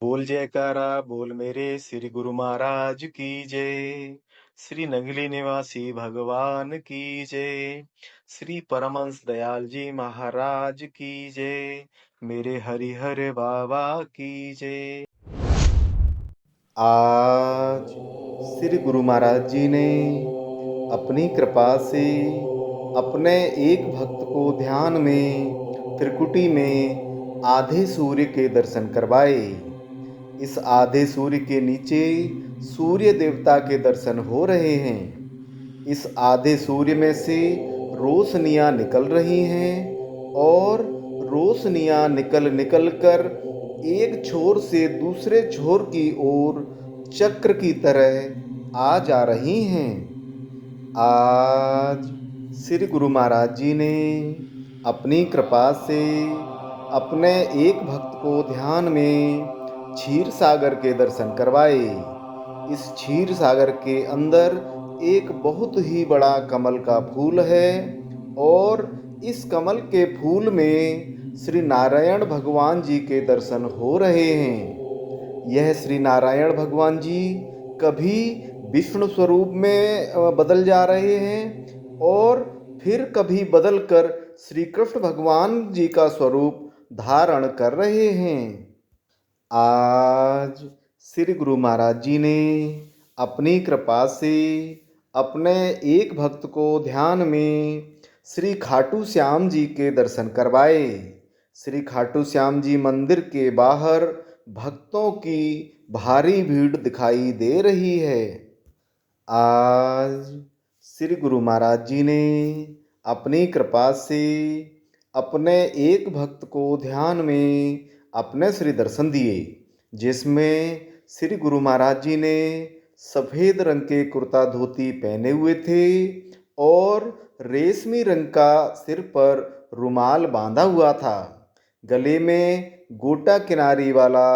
बोल जयकारा बोल मेरे श्री गुरु महाराज की जय। श्री नगली निवासी भगवान की जय। श्री परमहंस दयाल जी महाराज की जय। मेरे हरिहर बाबा की जय। आज श्री गुरु महाराज जी ने अपनी कृपा से अपने एक भक्त को ध्यान में त्रिकुटी में आधे सूर्य के दर्शन करवाए। इस आधे सूर्य के नीचे सूर्य देवता के दर्शन हो रहे हैं। इस आधे सूर्य में से रोशनियां निकल रही हैं और रोशनियां निकल निकल कर एक छोर से दूसरे छोर की ओर चक्र की तरह आ जा रही हैं। आज श्री गुरु महाराज जी ने अपनी कृपा से अपने एक भक्त को ध्यान में क्षीर सागर के दर्शन करवाए। इस क्षीर सागर के अंदर एक बहुत ही बड़ा कमल का फूल है और इस कमल के फूल में श्री नारायण भगवान जी के दर्शन हो रहे हैं। यह श्री नारायण भगवान जी कभी विष्णु स्वरूप में बदल जा रहे हैं और फिर कभी बदलकर श्री कृष्ण भगवान जी का स्वरूप धारण कर रहे हैं। आज श्री गुरु महाराज जी ने अपनी कृपा से अपने एक भक्त को ध्यान में श्री खाटू श्याम जी के दर्शन करवाए। श्री खाटू श्याम जी मंदिर के बाहर भक्तों की भारी भीड़ दिखाई दे रही है। आज श्री गुरु महाराज जी ने अपनी कृपा से अपने एक भक्त को ध्यान में अपने श्री दर्शन दिए, जिसमें श्री गुरु महाराज जी ने सफ़ेद रंग के कुर्ता धोती पहने हुए थे और रेशमी रंग का सिर पर रुमाल बांधा हुआ था। गले में गोटा किनारी वाला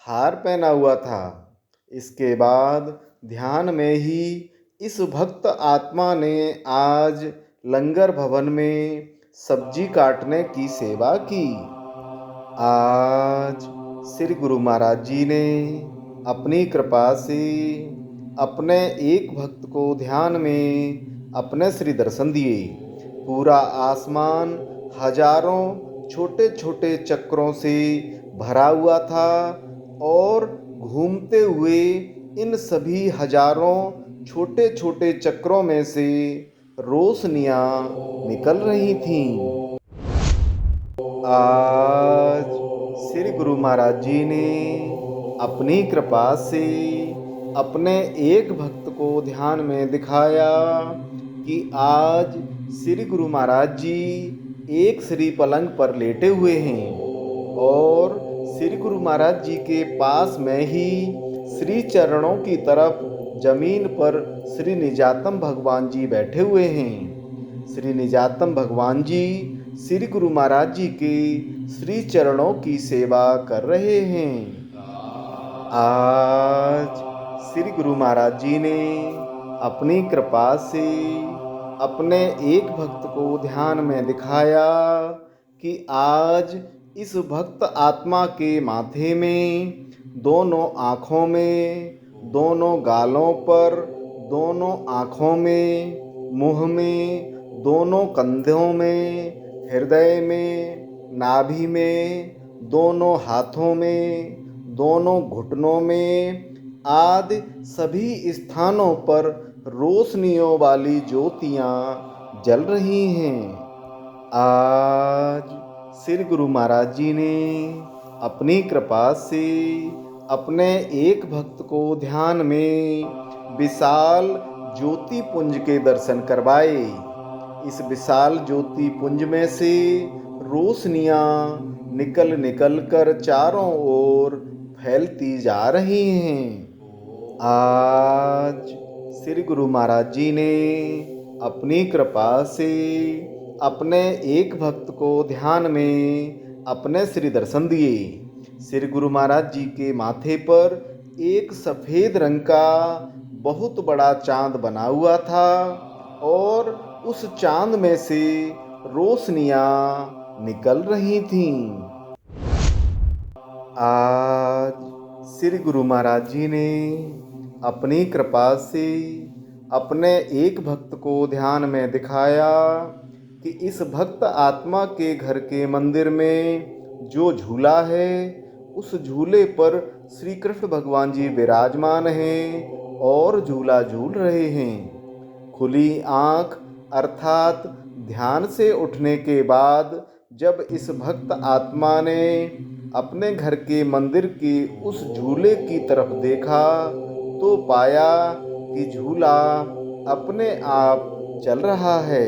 हार पहना हुआ था। इसके बाद ध्यान में ही इस भक्त आत्मा ने आज लंगर भवन में सब्जी काटने की सेवा की। आज श्री गुरु महाराज जी ने अपनी कृपा से अपने एक भक्त को ध्यान में अपने श्री दर्शन दिए। पूरा आसमान हजारों छोटे छोटे चक्रों से भरा हुआ था और घूमते हुए इन सभी हजारों छोटे छोटे चक्रों में से रोशनियां निकल रही थीं। आज श्री गुरु महाराज जी ने अपनी कृपा से अपने एक भक्त को ध्यान में दिखाया कि आज श्री गुरु महाराज जी एक श्री पलंग पर लेटे हुए हैं और श्री गुरु महाराज जी के पास में ही श्री चरणों की तरफ जमीन पर श्री निजातम भगवान जी बैठे हुए हैं। श्री निजातम भगवान जी श्री गुरु महाराज जी के श्री चरणों की सेवा कर रहे हैं। आज श्री गुरु महाराज जी ने अपनी कृपा से अपने एक भक्त को ध्यान में दिखाया कि आज इस भक्त आत्मा के माथे में, दोनों आँखों में, दोनों गालों पर, दोनों आँखों में, मुँह में, दोनों कंधों में, हृदय में, नाभि में, दोनों हाथों में, दोनों घुटनों में आदि सभी स्थानों पर रोशनियों वाली ज्योतियाँ जल रही हैं। आज श्री गुरु महाराज जी ने अपनी कृपा से अपने एक भक्त को ध्यान में विशाल ज्योति पुंज के दर्शन करवाए। इस विशाल ज्योति पुंज में से रोशनियां निकल निकल कर चारों ओर फैलती जा रही हैं। आज श्री गुरु महाराज जी ने अपनी कृपा से अपने एक भक्त को ध्यान में अपने श्री दर्शन दिए। श्री गुरु महाराज जी के माथे पर एक सफ़ेद रंग का बहुत बड़ा चांद बना हुआ था और उस चांद में से रोशनियां निकल रही थीं। आज श्री गुरु महाराज जी ने अपनी कृपा से अपने एक भक्त को ध्यान में दिखाया कि इस भक्त आत्मा के घर के मंदिर में जो झूला है उस झूले पर श्री कृष्ण भगवान जी विराजमान हैं और झूला झूल रहे हैं। खुली आँख अर्थात ध्यान से उठने के बाद जब इस भक्त आत्मा ने अपने घर के मंदिर के उस झूले की तरफ देखा तो पाया कि झूला अपने आप चल रहा है।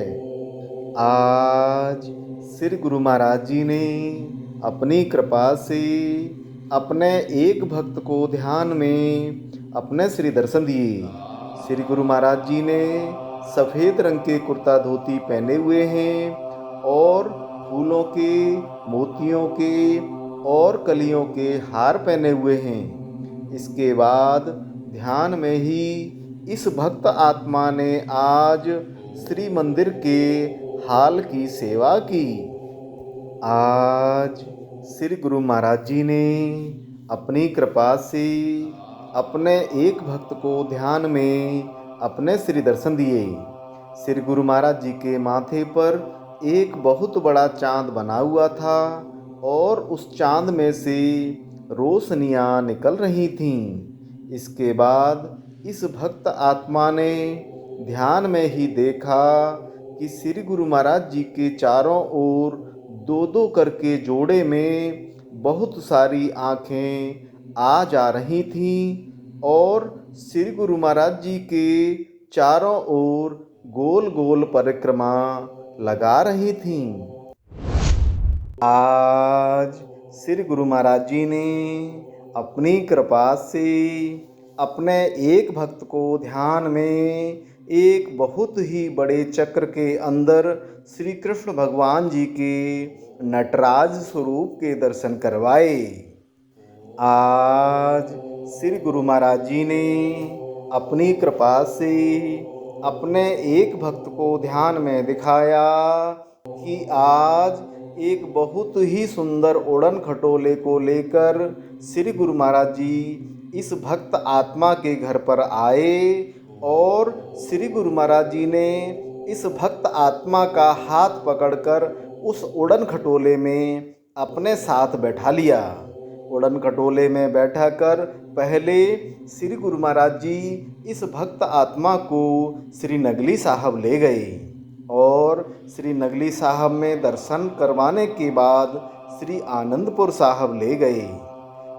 आज श्री गुरु महाराज जी ने अपनी कृपा से अपने एक भक्त को ध्यान में अपने श्री दर्शन दिए। श्री गुरु महाराज जी ने सफ़ेद रंग के कुर्ता धोती पहने हुए हैं और फूलों के, मोतियों के और कलियों के हार पहने हुए हैं। इसके बाद ध्यान में ही इस भक्त आत्मा ने आज श्री मंदिर के हाल की सेवा की। आज श्री गुरु महाराज जी ने अपनी कृपा से अपने एक भक्त को ध्यान में अपने श्री दर्शन दिए। श्री गुरु महाराज जी के माथे पर एक बहुत बड़ा चांद बना हुआ था और उस चांद में से रोशनियाँ निकल रही थीं। इसके बाद इस भक्त आत्मा ने ध्यान में ही देखा कि श्री गुरु महाराज जी के चारों ओर दो दो करके जोड़े में बहुत सारी आँखें आ जा रही थीं और श्री गुरु महाराज जी के चारों ओर गोल गोल परिक्रमा लगा रही थीं। आज श्री गुरु महाराज जी ने अपनी कृपा से अपने एक भक्त को ध्यान में एक बहुत ही बड़े चक्र के अंदर श्री कृष्ण भगवान जी के नटराज स्वरूप के दर्शन करवाए। आज श्री गुरु महाराज जी ने अपनी कृपा से अपने एक भक्त को ध्यान में दिखाया कि आज एक बहुत ही सुंदर उड़न खटोले को लेकर श्री गुरु महाराज जी इस भक्त आत्मा के घर पर आए और श्री गुरु महाराज जी ने इस भक्त आत्मा का हाथ पकड़कर उस उड़न खटोले में अपने साथ बैठा लिया। उड़न खटोले में बैठाकर पहले श्री गुरु महाराज जी इस भक्त आत्मा को श्री नगली साहब ले गए और श्री नगली साहब में दर्शन करवाने के बाद श्री आनंदपुर साहब ले गए।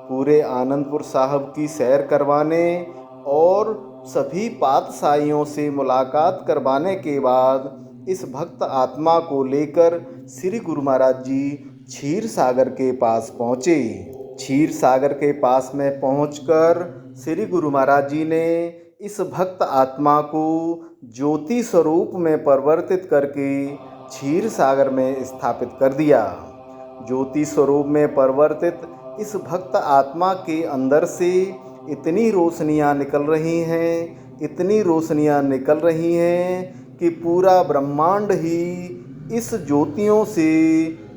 पूरे आनंदपुर साहब की सैर करवाने और सभी पातशाहियों से मुलाकात करवाने के बाद इस भक्त आत्मा को लेकर श्री गुरु महाराज जी क्षीर सागर के पास पहुँचे। क्षीर सागर के पास में पहुंचकर श्री गुरु महाराज जी ने इस भक्त आत्मा को ज्योति स्वरूप में परिवर्तित करके क्षीर सागर में स्थापित कर दिया। ज्योति स्वरूप में परिवर्तित इस भक्त आत्मा के अंदर से इतनी रोशनियाँ निकल रही हैं, इतनी रोशनियाँ निकल रही हैं कि पूरा ब्रह्मांड ही इस ज्योतियों से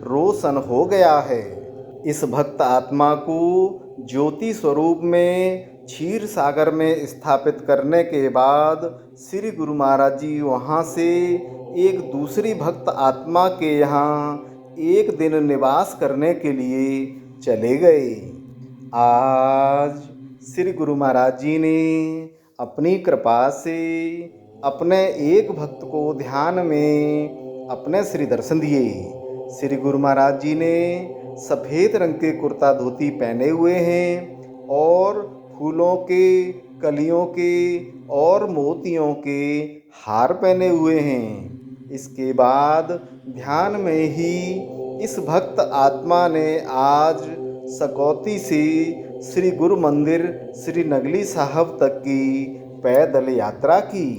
रोशन हो गया है। इस भक्त आत्मा को ज्योति स्वरूप में क्षीर सागर में स्थापित करने के बाद श्री गुरु महाराज जी वहाँ से एक दूसरी भक्त आत्मा के यहाँ एक दिन निवास करने के लिए चले गए। आज श्री गुरु महाराज जी ने अपनी कृपा से अपने एक भक्त को ध्यान में अपने श्री दर्शन दिए। श्री गुरु महाराज जी ने सफ़ेद रंग के कुर्ता धोती पहने हुए हैं और फूलों के, कलियों के और मोतियों के हार पहने हुए हैं। इसके बाद ध्यान में ही इस भक्त आत्मा ने आज सकौती से श्री गुरु मंदिर श्री नगली साहब तक की पैदल यात्रा की।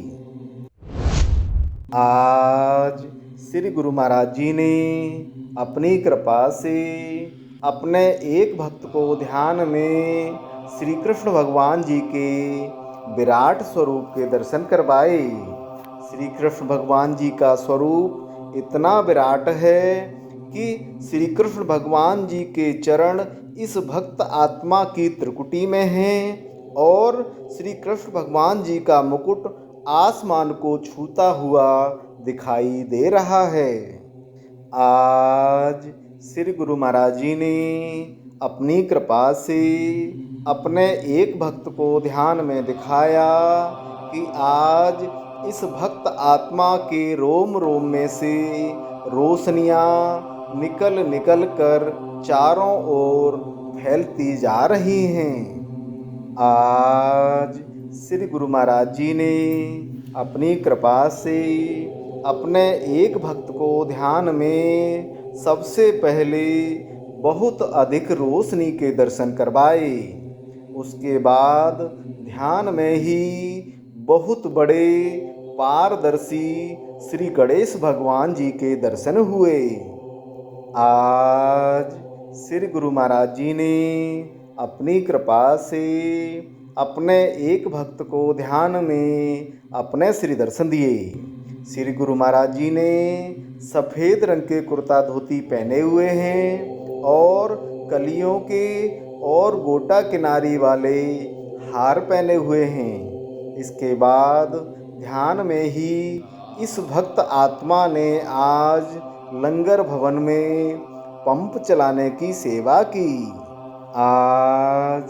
आज श्री गुरु महाराज जी ने अपनी कृपा से अपने एक भक्त को ध्यान में श्री कृष्ण भगवान जी के विराट स्वरूप के दर्शन करवाए। श्री कृष्ण भगवान जी का स्वरूप इतना विराट है कि श्री कृष्ण भगवान जी के चरण इस भक्त आत्मा की त्रिकुटी में हैं और श्री कृष्ण भगवान जी का मुकुट आसमान को छूता हुआ दिखाई दे रहा है। आज श्री गुरु महाराज जी ने अपनी कृपा से अपने एक भक्त को ध्यान में दिखाया कि आज इस भक्त आत्मा के रोम रोम में से रोशनियाँ निकल निकल कर चारों ओर फैलती जा रही हैं। आज श्री गुरु महाराज जी ने अपनी कृपा से अपने एक भक्त को ध्यान में सबसे पहले बहुत अधिक रोशनी के दर्शन करवाए। उसके बाद ध्यान में ही बहुत बड़े पारदर्शी श्री गणेश भगवान जी के दर्शन हुए। आज श्री गुरु महाराज जी ने अपनी कृपा से अपने एक भक्त को ध्यान में अपने श्री दर्शन दिए। श्री गुरु महाराज जी ने सफ़ेद रंग के कुर्ता धोती पहने हुए हैं और कलियों के और गोटा किनारी वाले हार पहने हुए हैं। इसके बाद ध्यान में ही इस भक्त आत्मा ने आज लंगर भवन में पंप चलाने की सेवा की। आज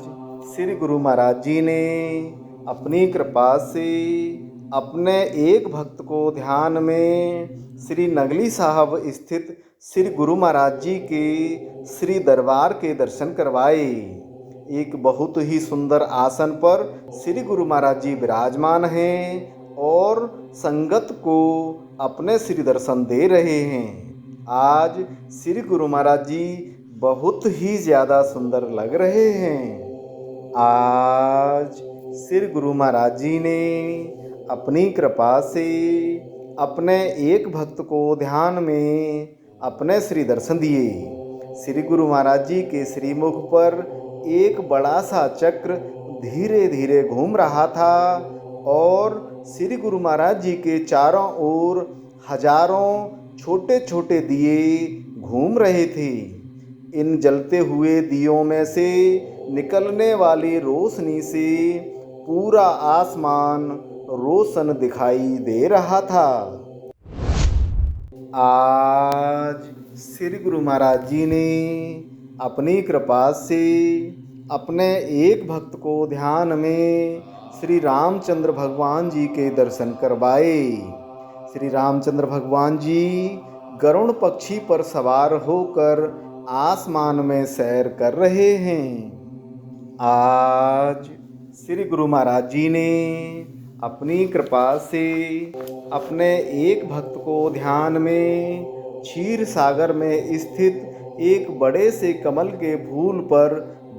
श्री गुरु महाराज जी ने अपनी कृपा से अपने एक भक्त को ध्यान में श्री नगली साहब स्थित श्री गुरु महाराज जी के श्री दरबार के दर्शन करवाए। एक बहुत ही सुंदर आसन पर श्री गुरु महाराज जी विराजमान हैं और संगत को अपने श्री दर्शन दे रहे हैं। आज श्री गुरु महाराज जी बहुत ही ज़्यादा सुंदर लग रहे हैं। आज श्री गुरु महाराज जी ने अपनी कृपा से अपने एक भक्त को ध्यान में अपने श्री दर्शन दिए। श्री गुरु महाराज जी के श्रीमुख पर एक बड़ा सा चक्र धीरे धीरे घूम रहा था और श्री गुरु महाराज जी के चारों ओर हजारों छोटे छोटे दिए घूम रहे थे। इन जलते हुए दियों में से निकलने वाली रोशनी से पूरा आसमान रोशन दिखाई दे रहा था। आज श्री गुरु महाराज जी ने अपनी कृपा से अपने एक भक्त को ध्यान में श्री रामचंद्र भगवान जी के दर्शन करवाए। श्री रामचंद्र भगवान जी गरुड़ पक्षी पर सवार होकर आसमान में सैर कर रहे हैं। आज श्री गुरु महाराज जी ने अपनी कृपा से अपने एक भक्त को ध्यान में क्षीर सागर में स्थित एक बड़े से कमल के फूल पर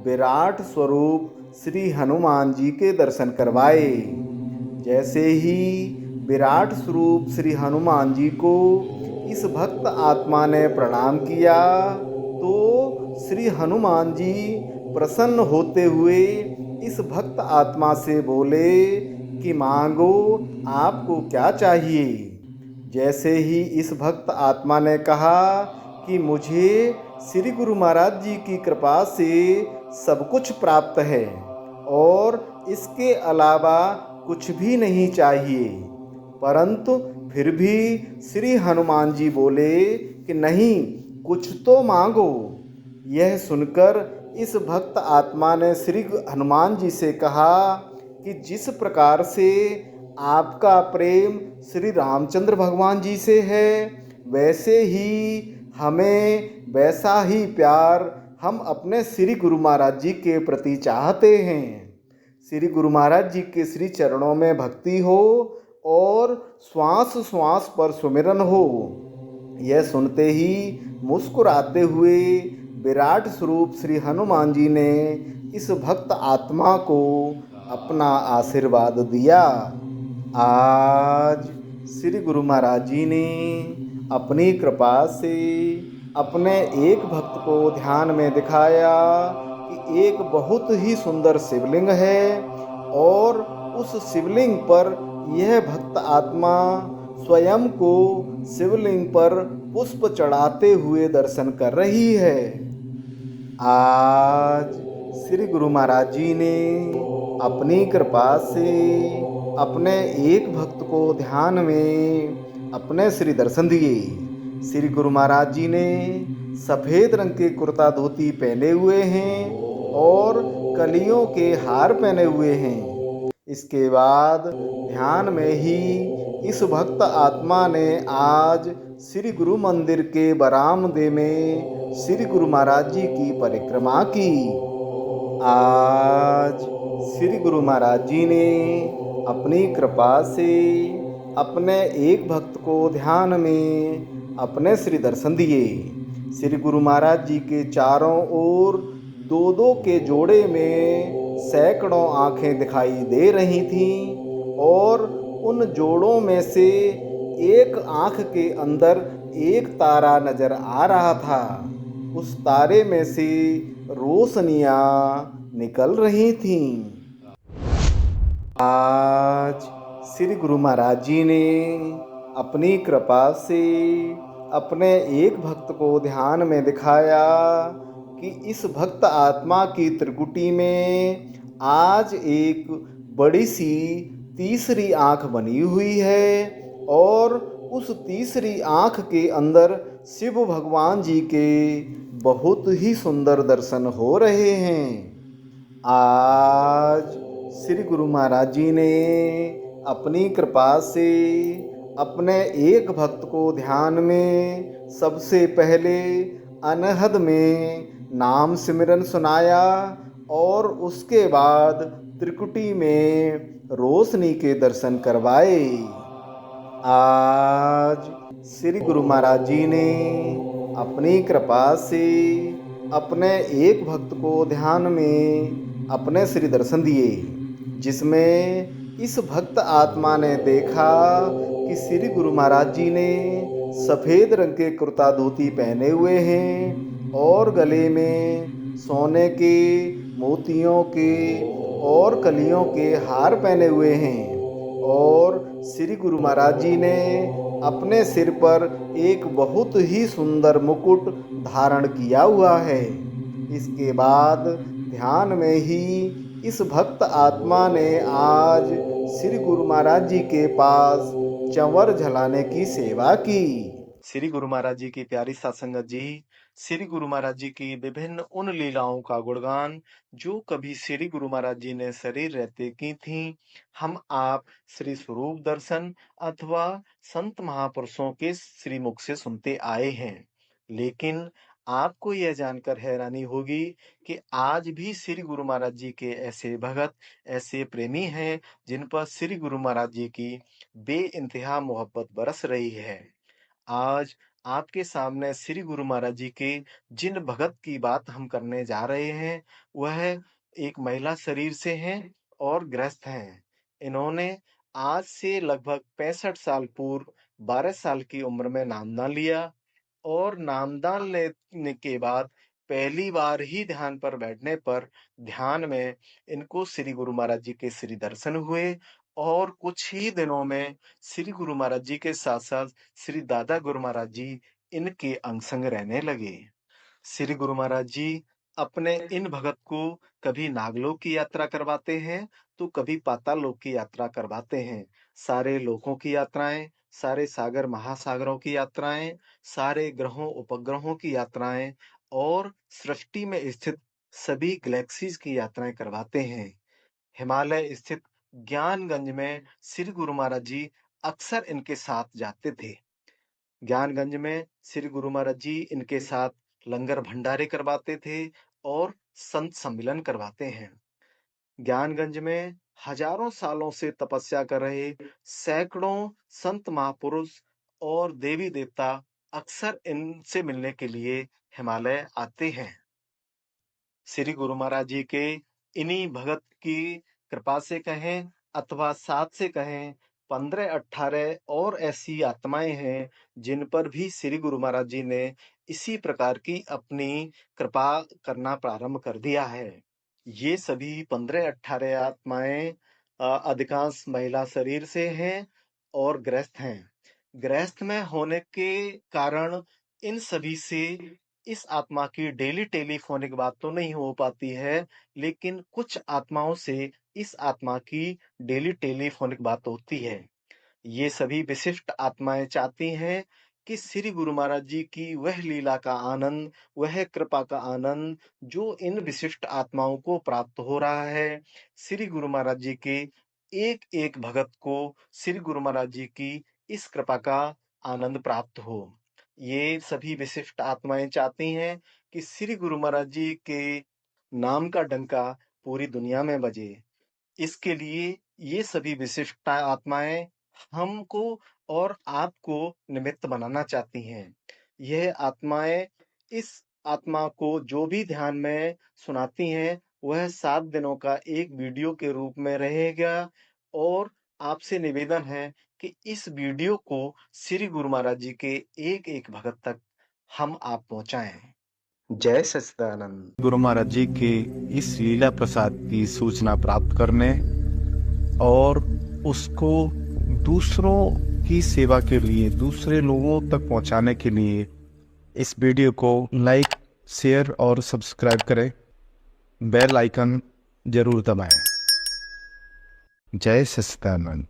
विराट स्वरूप श्री हनुमान जी के दर्शन करवाए। जैसे ही विराट स्वरूप श्री हनुमान जी को इस भक्त आत्मा ने प्रणाम किया तो श्री हनुमान जी प्रसन्न होते हुए इस भक्त आत्मा से बोले कि मांगो, आपको क्या चाहिए। जैसे ही इस भक्त आत्मा ने कहा कि मुझे श्री गुरु महाराज जी की कृपा से सब कुछ प्राप्त है और इसके अलावा कुछ भी नहीं चाहिए, परंतु फिर भी श्री हनुमान जी बोले कि नहीं, कुछ तो मांगो। यह सुनकर इस भक्त आत्मा ने श्री हनुमान जी से कहा कि जिस प्रकार से आपका प्रेम श्री रामचंद्र भगवान जी से है, वैसे ही हमें वैसा ही प्यार हम अपने श्री गुरु महाराज जी के प्रति चाहते हैं। श्री गुरु महाराज जी के श्री चरणों में भक्ति हो और श्वास श्वास पर सुमिरन हो। यह सुनते ही मुस्कुराते हुए विराट स्वरूप श्री हनुमान जी ने इस भक्त आत्मा को अपना आशीर्वाद दिया। आज श्री गुरु महाराज जी ने अपनी कृपा से अपने एक भक्त को ध्यान में दिखाया कि एक बहुत ही सुंदर शिवलिंग है और उस शिवलिंग पर यह भक्त आत्मा स्वयं को शिवलिंग पर पुष्प चढ़ाते हुए दर्शन कर रही है। आज श्री गुरु महाराज जी ने अपनी कृपा से अपने एक भक्त को ध्यान में अपने श्री दर्शन दिए। श्री गुरु महाराज जी ने सफेद रंग के कुर्ता धोती पहने हुए हैं और कलियों के हार पहने हुए हैं। इसके बाद ध्यान में ही इस भक्त आत्मा ने आज श्री गुरु मंदिर के बरामदे में श्री गुरु महाराज जी की परिक्रमा की। आज श्री गुरु महाराज जी ने अपनी कृपा से अपने एक भक्त को ध्यान में अपने श्री दर्शन दिए। श्री गुरु महाराज जी के चारों ओर दो दो के जोड़े में सैकड़ों आंखें दिखाई दे रही थीं और उन जोड़ों में से एक आंख के अंदर एक तारा नजर आ रहा था। उस तारे में से रोशनियां निकल रही थीं। आज श्री गुरु महाराज जी ने अपनी कृपा से अपने एक भक्त को ध्यान में दिखाया कि इस भक्त आत्मा की त्रिकुटी में आज एक बड़ी सी तीसरी आंख बनी हुई है और उस तीसरी आंख के अंदर शिव भगवान जी के बहुत ही सुंदर दर्शन हो रहे हैं। आज श्री गुरु महाराज जी ने अपनी कृपा से अपने एक भक्त को ध्यान में सबसे पहले अनहद में नाम सिमरन सुनाया और उसके बाद त्रिकुटी में रोशनी के दर्शन करवाए। आज श्री गुरु महाराज जी ने अपनी कृपा से अपने एक भक्त को ध्यान में अपने श्री दर्शन दिए, जिसमें इस भक्त आत्मा ने देखा कि श्री गुरु महाराज जी ने सफ़ेद रंग के कुर्ता धोती पहने हुए हैं और गले में सोने के, मोतियों के और कलियों के हार पहने हुए हैं और श्री गुरु महाराज जी ने अपने सिर पर एक बहुत ही सुंदर मुकुट धारण किया हुआ है। इसके बाद ध्यान में ही इस भक्त आत्मा ने आज श्री गुरु महाराज जी के पास चंवर झलाने की सेवा की। श्री गुरु महाराज जी की प्यारी सत्संगत जी, श्री गुरु महाराज जी की विभिन्न उन लीलाओं का गुणगान जो कभी श्री गुरु महाराज जी ने शरीर रहते की थी, हम आप श्री स्वरूप दर्शन अथवा संत महापुरुषों के श्री मुख से सुनते आए हैं। लेकिन आपको यह जानकर हैरानी होगी कि आज भी श्री गुरु महाराज जी के ऐसे भगत, ऐसे प्रेमी हैं जिन पर श्री गुरु महाराज जी की बेइंतहा मोहब्बत बरस रही है। आज आपके सामने श्री गुरु महाराज जी के जिन भगत की बात हम करने जा रहे हैं, वह एक महिला शरीर से हैं और गृहस्थ हैं। इन्होंने आज से लगभग 65 साल पूर्व 12 साल की उम्र में नामदान लिया और नामदान लेने के बाद पहली बार ही ध्यान पर बैठने पर ध्यान में इनको श्री गुरु महाराज जी के श्री दर्शन हुए और कुछ ही दिनों में श्री गुरु महाराज जी के साथ साथ श्री दादा गुरु महाराज जी इनके अंग संग रहने लगे। श्री गुरु महाराज जी अपने इन भगत को कभी नागलोक की यात्रा करवाते हैं तो कभी पाताल लोक की यात्रा करवाते हैं। सारे लोकों की यात्राएं, सारे सागर महासागरों की यात्राएं, सारे ग्रहों उपग्रहों की यात्राएं और सृष्टि में स्थित सभी गैलेक्सीज की यात्राएं करवाते हैं। हिमालय स्थित ज्ञानगंज में श्री गुरु महाराज जी अक्सर इनके साथ जाते थे। ज्ञानगंज में श्री गुरु महाराज जी इनके साथ लंगर भंडारे करवाते थे और संत सम्मेलन करवाते हैं। ज्ञानगंज में हजारों सालों से तपस्या कर रहे सैकड़ों संत महापुरुष और देवी देवता अक्सर इनसे मिलने के लिए हिमालय आते हैं। श्री गुरु महाराज जी के इन्हीं भगत की कृपा से कहें अथवा साथ से कहें, 15-18 और ऐसी आत्माएं हैं जिन पर भी श्री गुरु महाराज जी ने इसी प्रकार की अपनी कृपा करना प्रारंभ कर दिया है। ये सभी 15-18 आत्माएं अधिकांश महिला शरीर से हैं और गृहस्थ हैं। गृहस्थ में होने के कारण इन सभी से इस आत्मा की डेली टेलीफोनिक बात तो नहीं हो पाती है, लेकिन कुछ आत्माओं से इस आत्मा की डेली टेलीफोनिक बात होती है। ये सभी विशिष्ट आत्माएं चाहती हैं कि श्री गुरु महाराज जी की वह लीला का आनंद, वह कृपा का आनंद जो इन विशिष्ट आत्माओं को प्राप्त हो रहा है, श्री गुरु महाराज जी के एक एक भगत को श्री गुरु महाराज जी की इस कृपा का आनंद प्राप्त हो। ये सभी विशिष्ट आत्माएं चाहती हैं कि श्री गुरु महाराज जी के नाम का डंका पूरी दुनिया में बजे। इसके लिए ये सभी विशिष्ट आत्माएं हमको और आपको निमित्त बनाना चाहती हैं। यह आत्माएं इस आत्मा को जो भी ध्यान में सुनाती हैं, वह 7 दिनों का एक वीडियो के रूप में रहेगा और आपसे निवेदन है कि इस वीडियो को श्री गुरु महाराज जी के एक एक भगत तक हम आप पहुंचाएं। जय सच्चिदानंद। गुरु महाराज जी के इस लीला प्रसाद की सूचना प्राप्त करने और उसको दूसरों की सेवा के लिए, दूसरे लोगों तक पहुंचाने के लिए इस वीडियो को लाइक, शेयर और सब्सक्राइब करें। बेल आइकन जरूर दबाएं। जय सच्चिदानंद।